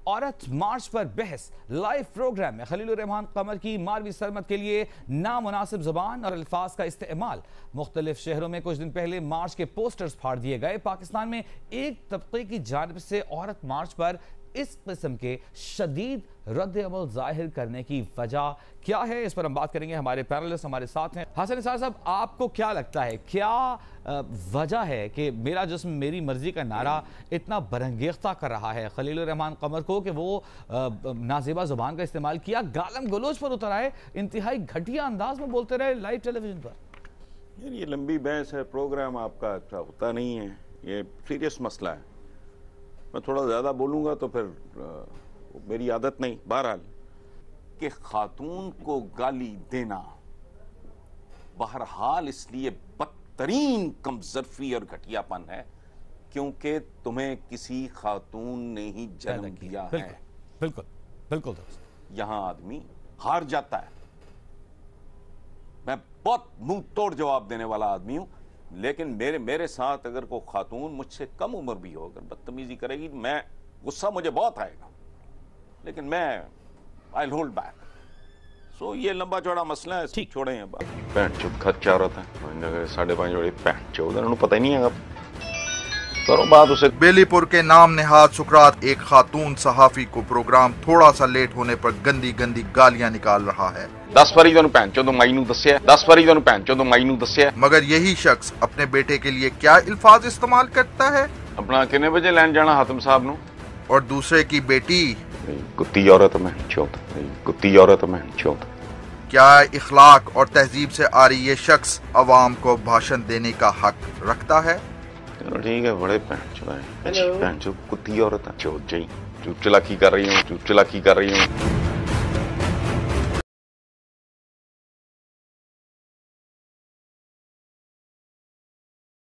औरत मार्च पर बहस लाइव प्रोग्राम में खलीलुर रहमान कमर की मारवी सरमत के लिए नामुनासिब जुबान और अल्फाज का इस्तेमाल। मुख्तलिफ शहरों में कुछ दिन पहले मार्च के पोस्टर्स फाड़ दिए गए। पाकिस्तान में एक तबके की जानिब से औरत मार्च पर इस किस्म के शदीद रद्द अमल जाहिर करने की वजह क्या है, इस पर हम बात करेंगे। हमारे पैनलिस्ट हमारे साथ हैं। हसन निसार साहब, आपको क्या लगता है, क्या वजह है कि मेरा जिस्म मेरी मर्जी का नारा इतना बरंगेख्ता कर रहा है खलीलुर रहमान कमर को कि वो नाजेबा जुबान का इस्तेमाल किया, गालम गलोच पर उतर आए, इंतहाई घटिया अंदाज में बोलते रहे लाइव टेलीविजन पर? यार ये लंबी बहस है, प्रोग्राम आपका अच्छा होता नहीं है, ये सीरियस मसला है। मैं थोड़ा ज़्यादा बोलूँगा तो फिर मेरी आदत नहीं। बहरहाल कि खातून को गाली देना बहरहाल इसलिए बदतरीन कमजरफी और घटियापन है क्योंकि तुम्हें किसी खातून ने ही जन्म दिया है। बिल्कुल बिल्कुल। यहां आदमी हार जाता है। मैं बहुत मुंह तोड़ जवाब देने वाला आदमी हूं, लेकिन मेरे साथ अगर कोई खातून मुझसे कम उम्र भी हो, अगर बदतमीजी करेगी, मैं गुस्सा मुझे बहुत आएगा, लेकिन मैं आई होल्ड बैक। सो ये लंबा चौड़ा मसला है, ठीक छोड़े हैं। भैन चुप खत क्या रहा था 5:30 बजे भैन 14 पता ही नहीं है। करो बात उसे। बेलीपुर के नाम नेहाद सुकरात एक खातून सहाफी को प्रोग्राम थोड़ा सा लेट होने पर गंदी गंदी गालियां निकाल रहा है। 10 वारी तुहानू भैन चोदों माई नू दस्सिया, 10 वारी तुहानू भैन चोदों माई नू दस्सिया। मगर यही शख्स अपने बेटे के लिए क्या अल्फाज इस्तेमाल करता है? अपना कितने बजे लैन जाना हातिम साहब नू, और दूसरे की बेटी कुत्ती औरत में चौथ, कुत्ती औरत में चौथ। क्या इखलाक और तहजीब से आ रही ये शख्स अवाम को भाषण देने का हक रखता है? चलो ठीक है, बड़े भैन चो कुत्ती औरत चौथ जी, चूप चलाकी कर रही हूँ, चूप चलाकी कर रही हूँ।